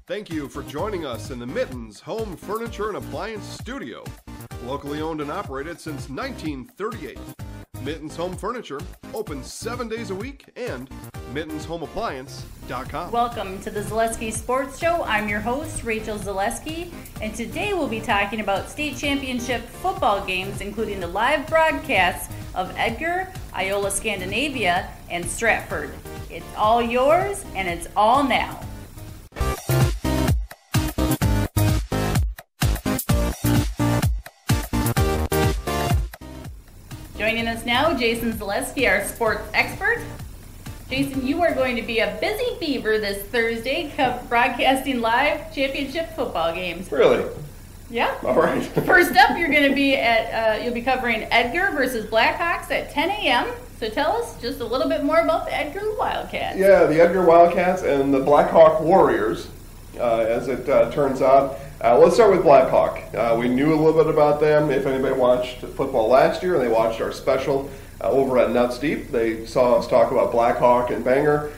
Thank you for joining us in the Mittens Home Furniture and Appliance Studio. Locally owned and operated since 1938. Mittens Home Furniture, open 7 days a week, and mittenshomeappliance.com. Welcome to the Zaleski Sports Show. I'm your host, Rachel Zaleski, and today we'll be talking about state championship football games, including the live broadcasts of Edgar, Iola-Scandinavia, and Stratford. It's all yours, and it's all now. Joining us now, Jason Zaleski, our sports expert. Jason, you are going to be a busy beaver this Thursday, broadcasting live championship football games. Really? Yeah. All right. First up, you're going to be you'll be covering Edgar versus Blackhawks at 10 a.m. So tell us just a little bit more about the Edgar Wildcats. Yeah, the Edgar Wildcats and the Blackhawk Warriors, as it turns out. Let's start with Blackhawk. We knew a little bit about them. If anybody watched football last year and they watched our special over at Nuts Deep, they saw us talk about Blackhawk and Banger.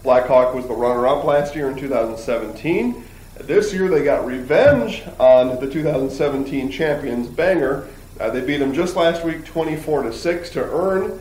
Blackhawk was the runner-up last year in 2017. This year they got revenge on the 2017 champions, Banger. They beat them just last week, 24-6, to earn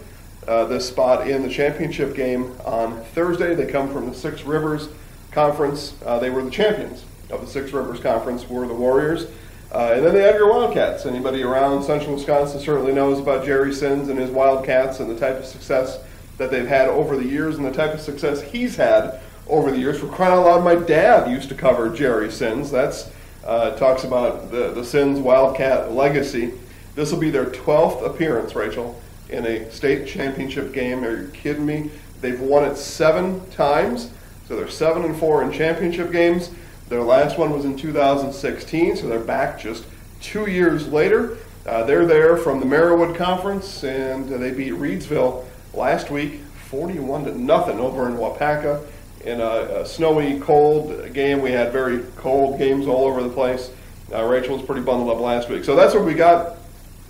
this spot in the championship game on Thursday. They come from the Six Rivers Conference. They were the champions of the Six Rivers Conference, were the Warriors. And then the Edgar Wildcats. Anybody around central Wisconsin certainly knows about Jerry Sins and his Wildcats and the type of success that they've had over the years and the type of success he's had over the years. For crying out loud, my dad used to cover Jerry Sins. That's talks about the Sins Wildcat legacy. This will be their 12th appearance, Rachel, in a state championship game. Are you kidding me? They've won it 7 times, so they're 7-4 in championship games. Their last one was in 2016, so they're back just 2 years later. They're there from the Merriwood Conference, and they beat Reedsville last week, 41-0 over in Wapaka. In a snowy, cold game. We had very cold games all over the place. Rachel was pretty bundled up last week. So that's what we got.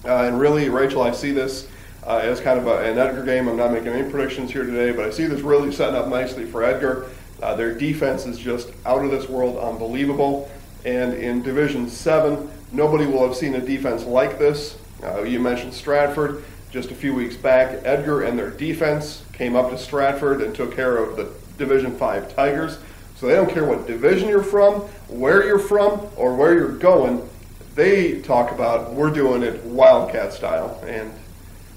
And really, Rachel, I see this as kind of an Edgar game. I'm not making any predictions here today, but I see this really setting up nicely for Edgar. Their defense is just out of this world, unbelievable. And in Division 7, nobody will have seen a defense like this. You mentioned Stratford just a few weeks back. Edgar and their defense came up to Stratford and took care of the Division 5 Tigers. So they don't care what division you're from, where you're from, or where you're going. They talk about, we're doing it Wildcat style. And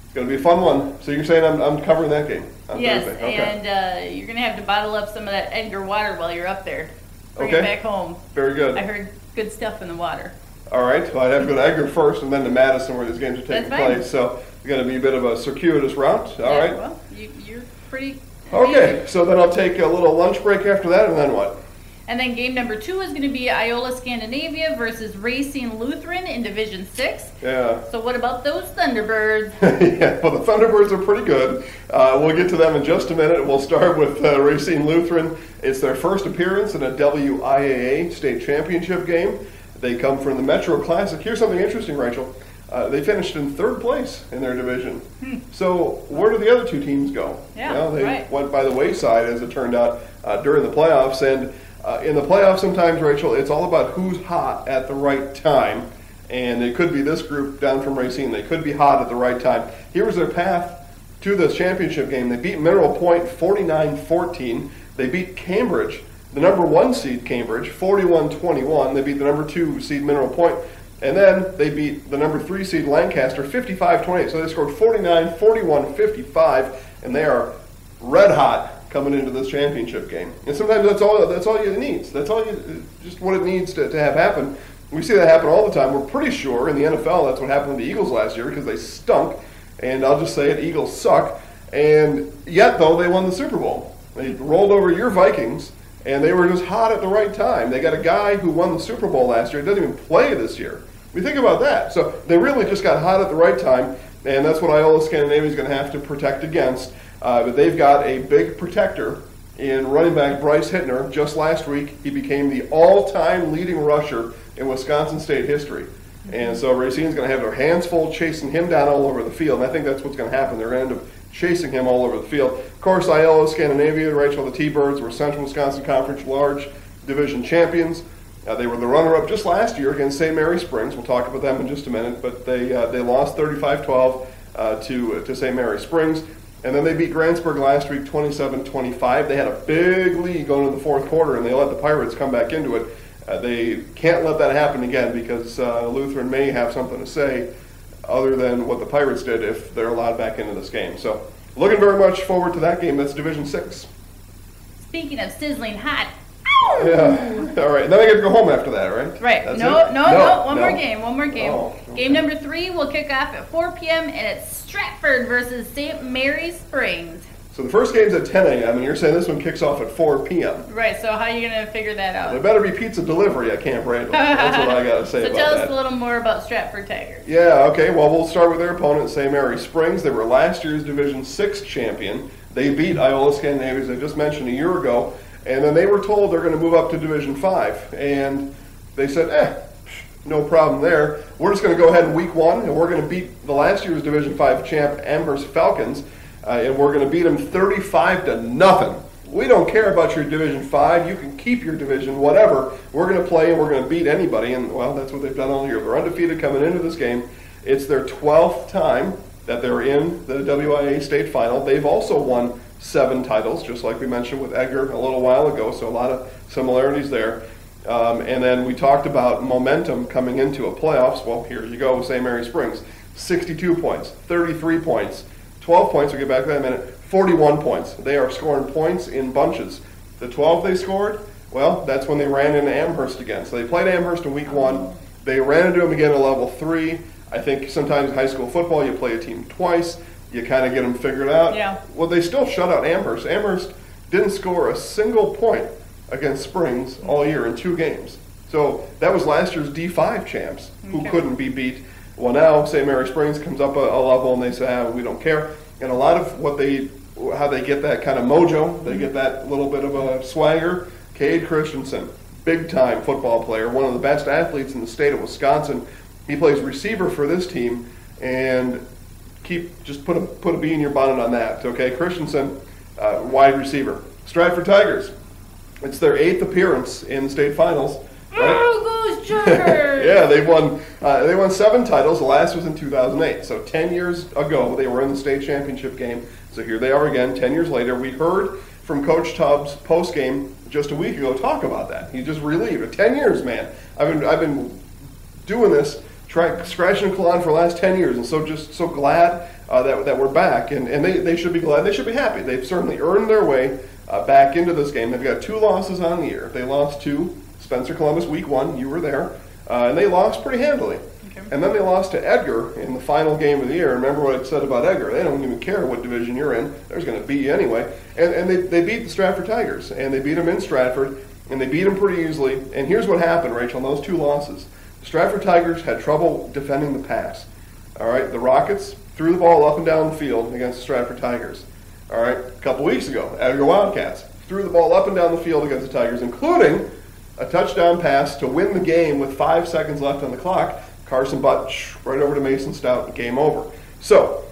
it's going to be a fun one. So you're saying I'm covering that game on yes, Thursday? Okay. And you're going to have to bottle up some of that Edgar water while you're up there. Bring it back home. Very good. I heard good stuff in the water. All right. Well, I'd have to go to Edgar first and then to Madison where these games are taking place. So it's going to be a bit of a circuitous route. All right. Well, you're pretty... Okay, so then I'll take a little lunch break after that, and then what? And then game number 2 is going to be Iola-Scandinavia versus Racine Lutheran in Division 6. Yeah. So what about those Thunderbirds? Yeah, well, the Thunderbirds are pretty good. We'll get to them in just a minute. We'll start with Racine Lutheran. It's their first appearance in a WIAA state championship game. They come from the Metro Classic. Here's something interesting, Rachel. They finished in 3rd place in their division. So where did the other 2 teams go? Yeah, they went by the wayside, as it turned out, during the playoffs. And in the playoffs sometimes, Rachel, it's all about who's hot at the right time. And it could be this group down from Racine. They could be hot at the right time. Here was their path to this championship game. They beat Mineral Point 49-14. They beat Cambridge, the number 1 seed Cambridge, 41-21. They beat the number 2 seed Mineral Point. And then they beat the number 3 seed Lancaster 55-28. So they scored 49, 41, 55, and they are red hot coming into this championship game. And sometimes that's all it needs. That's all just what it needs to have happen. We see that happen all the time. We're pretty sure in the NFL that's what happened to the Eagles last year because they stunk. And I'll just say it, Eagles suck. And yet, though, they won the Super Bowl. They rolled over your Vikings, and they were just hot at the right time. They got a guy who won the Super Bowl last year. He doesn't even play this year. We think about that. So they really just got hot at the right time, and that's what Iola-Scandinavia is going to have to protect against. But they've got a big protector in running back Bryce Hittner. Just last week, he became the all-time leading rusher in Wisconsin State history. And so Racine's going to have their hands full chasing him down all over the field, and I think that's what's going to happen. They're going to end up chasing him all over the field. Of course, Iola-Scandinavia, Rachel, the T-Birds were Central Wisconsin Conference large division champions. They were the runner-up just last year against St. Mary Springs. We'll talk about them in just a minute, but they lost 35-12 to St. Mary Springs. And then they beat Grantsburg last week 27-25. They had a big lead going into the fourth quarter, and they let the Pirates come back into it. They can't let that happen again because Lutheran may have something to say other than what the Pirates did if they're allowed back into this game. So looking very much forward to that game. That's Division 6. Speaking of sizzling hot. Yeah. All right. Then I get to go home after that, right? Right. That's No. One more game. Oh, okay. Game number 3 will kick off at 4 p.m. and it's Stratford versus St. Mary Springs. So the first game's at 10 a.m. and you're saying this one kicks off at 4 p.m. Right. So how are you going to figure that out? There better be pizza delivery at Camp Randall. That's what I got to say so about tell that. us a little more about Stratford Tigers. Yeah, okay. Well, we'll start with their opponent, St. Mary Springs. They were last year's Division 6 champion. They beat Iola-Scandinavia, as I just mentioned, a year ago. And then they were told they're going to move up to Division 5. And they said, no problem there. We're just going to go ahead in Week 1, and we're going to beat the last year's Division 5 champ, Amherst Falcons, and we're going to beat them 35-0. We don't care about your Division 5. You can keep your division, whatever. We're going to play, and we're going to beat anybody. And, well, that's what they've done all year. They're undefeated coming into this game. It's their 12th time that they're in the WIAA state final. They've also won 7 titles, just like we mentioned with Edgar a little while ago, so a lot of similarities there. And then we talked about momentum coming into a playoffs. Well, here you go with St. Mary Springs. 62 points, 33 points, 12 points, we'll get back to that in a minute, 41 points. They are scoring points in bunches. The 12 they scored, well, that's when they ran into Amherst again. So they played Amherst in Week 1. They ran into them again at Level 3. I think sometimes in high school football you play a team twice. You kind of get them figured out. Yeah. Well, they still shut out Amherst. Amherst didn't score a single point against Springs all year in 2 games. So that was last year's D5 champs who couldn't be beat. Well, now St. Mary Springs comes up a level and they say, we don't care. And a lot of how they get that kind of mojo, they get that little bit of a swagger. Cade Christensen, big-time football player, one of the best athletes in the state of Wisconsin. He plays receiver for this team, and just put a bee in your bonnet on that, okay? Christensen, wide receiver. Stratford Tigers, it's their 8th appearance in the state finals. Right? Oh, goes Chargers! Yeah, they won 7 titles. The last was in 2008. So 10 years ago, they were in the state championship game. So here they are again, 10 years later. We heard from Coach Tubbs post-game just a week ago talk about that. He just relieved it. 10 years, man. I've been doing this, scratching and clawing for the last 10 years, and so glad that we're back. And they should be glad. They should be happy. They've certainly earned their way back into this game. They've got 2 losses on the year. They lost to Spencer Columbus Week 1. You were there. And they lost pretty handily. Okay. And then they lost to Edgar in the final game of the year. Remember what I said about Edgar. They don't even care what division you're in. They're just going to beat you anyway. And they beat the Stratford Tigers. And they beat them in Stratford. And they beat them pretty easily. And here's what happened, Rachel, in those 2 losses. The Stratford Tigers had trouble defending the pass. All right, the Rockets threw the ball up and down the field against the Stratford Tigers. All right, a couple weeks ago, Edgar Wildcats threw the ball up and down the field against the Tigers, including a touchdown pass to win the game with 5 seconds left on the clock. Carson Butt right over to Mason Stout, game over. So,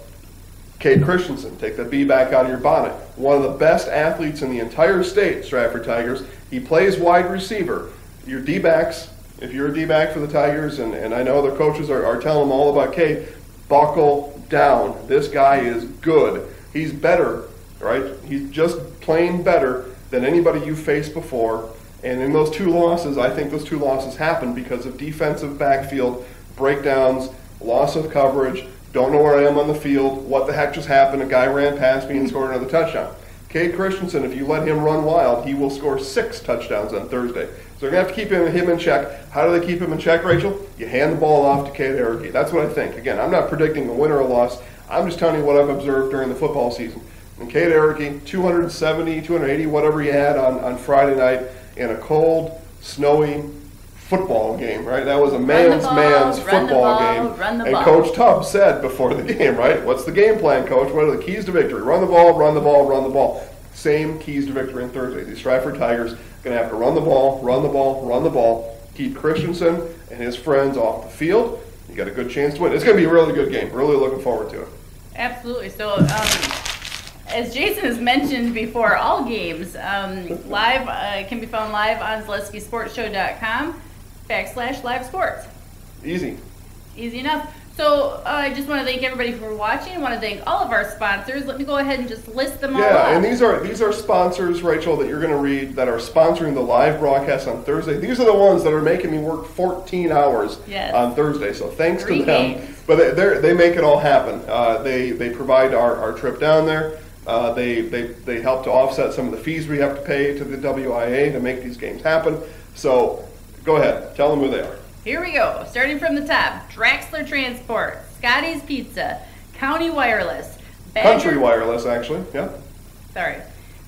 Cade Christensen, take that bee back out of your bonnet. One of the best athletes in the entire state, Stratford Tigers. He plays wide receiver. Your D-backs, if you're a D-back for the Tigers, and I know the coaches are telling them all about Cade, buckle down. This guy is good. He's better, right? He's just plain better than anybody you've faced before. And in those 2 losses, I think those 2 losses happened because of defensive backfield breakdowns, loss of coverage, don't know where I am on the field, what the heck just happened, a guy ran past me and scored another touchdown. Cade Christensen, if you let him run wild, he will score 6 touchdowns on Thursday. So they're going to have to keep him in check. How do they keep him in check, Rachel? You hand the ball off to Cade Arity. That's what I think. Again, I'm not predicting a win or a loss. I'm just telling you what I've observed during the football season. And Cade Arity, 270, 280, whatever he had on Friday night in a cold, snowy football game, right? That was a man's football game. And Coach Tubbs said before the game, right? What's the game plan, Coach? What are the keys to victory? Run the ball, run the ball, run the ball. Same keys to victory on Thursday. The Stratford Tigers going to have to run the ball, run the ball, run the ball, keep Christensen and his friends off the field. You got a good chance to win. It's going to be a really good game. Really looking forward to it. Absolutely. So as Jason has mentioned before, all games live can be found live on ZaleskiSportsShow.com/live sports. Easy. Easy enough. So I just want to thank everybody for watching. I want to thank all of our sponsors. Let me go ahead and just list them all Yeah, up. and these are sponsors, Rachel, that you're going to read that are sponsoring the live broadcast on Thursday. These are the ones that are making me work 14 hours on Thursday. So thanks to them. But they make it all happen. They provide our trip down there. They help to offset some of the fees we have to pay to the WIAA to make these games happen. So go ahead, tell them who they are. Here we go. Starting from the top, Draxler Transport, Scotty's Pizza, County Wireless, Country Wireless, actually. Yeah. Sorry.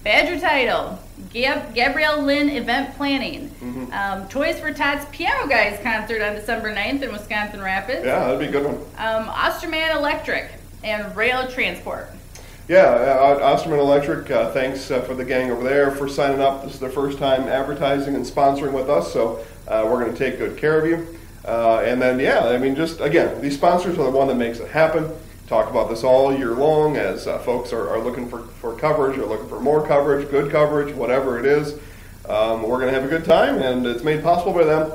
Badger Title, Gabrielle Lynn Event Planning, Toys for Tots Piano Guys concert on December 9th in Wisconsin Rapids. Yeah, that'd be a good one. Osterman Electric, and Rail Transport. Yeah, Osterman Electric, thanks for the gang over there for signing up. This is their first time advertising and sponsoring with us, so we're going to take good care of you. And then, yeah, I mean, just, again, these sponsors are the one that makes it happen. Talk about this all year long as folks are looking for coverage, or looking for more coverage, good coverage, whatever it is. We're going to have a good time, and it's made possible by them.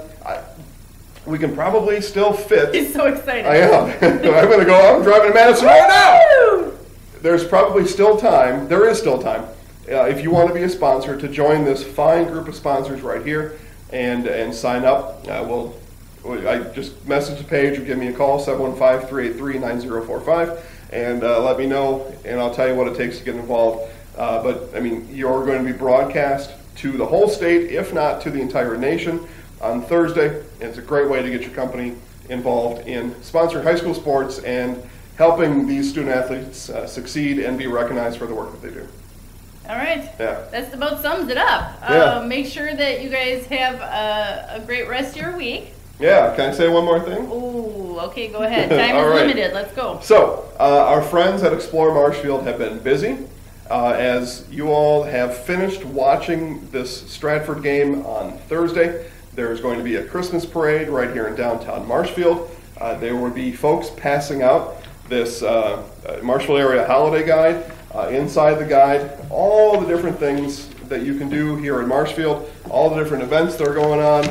We can probably still fit. He's so excited. I am. I'm driving to Madison right now. There's probably still time. There is still time if you want to be a sponsor to join this fine group of sponsors right here and sign up. I just message the page or give me a call, 715-383-9045, and let me know, and I'll tell you what it takes to get involved. But, I mean, you're going to be broadcast to the whole state, if not to the entire nation, on Thursday. And it's a great way to get your company involved in sponsoring high school sports and helping these student athletes succeed and be recognized for the work that they do. All right. Yeah. That about sums it up. Yeah. Make sure that you guys have a great rest of your week. Yeah. Can I say one more thing? Ooh, okay, go ahead. Time is limited. Let's go. So, our friends at Explore Marshfield have been busy. As you all have finished watching this Stratford game on Thursday, there's going to be a Christmas parade right here in downtown Marshfield. There will be folks passing out this Marshfield area holiday guide. Inside the guide, all the different things that you can do here in Marshfield, all the different events that are going on,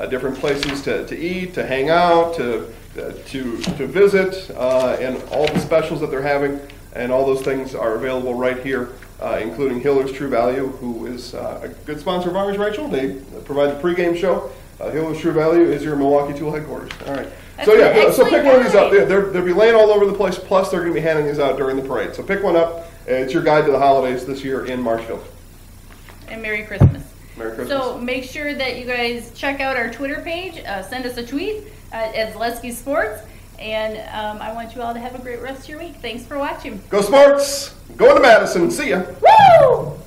different places to eat, to hang out, to visit, and all the specials that they're having, and all those things are available right here, including Hiller's True Value, who is a good sponsor of ours, Rachel. They provide the pregame show. Hiller's True Value is your Milwaukee Tool headquarters. All right. That's So yeah, so pick one of these up. guide. They'll be laying all over the place. Plus, they're going to be handing these out during the parade. So pick one up. It's your guide to the holidays this year in Marshfield. And Merry Christmas. Merry Christmas. So make sure that you guys check out our Twitter page. Send us a tweet at Zaleski Sports. And I want you all to have a great rest of your week. Thanks for watching. Go Sports! Going to Madison. See ya. Woo!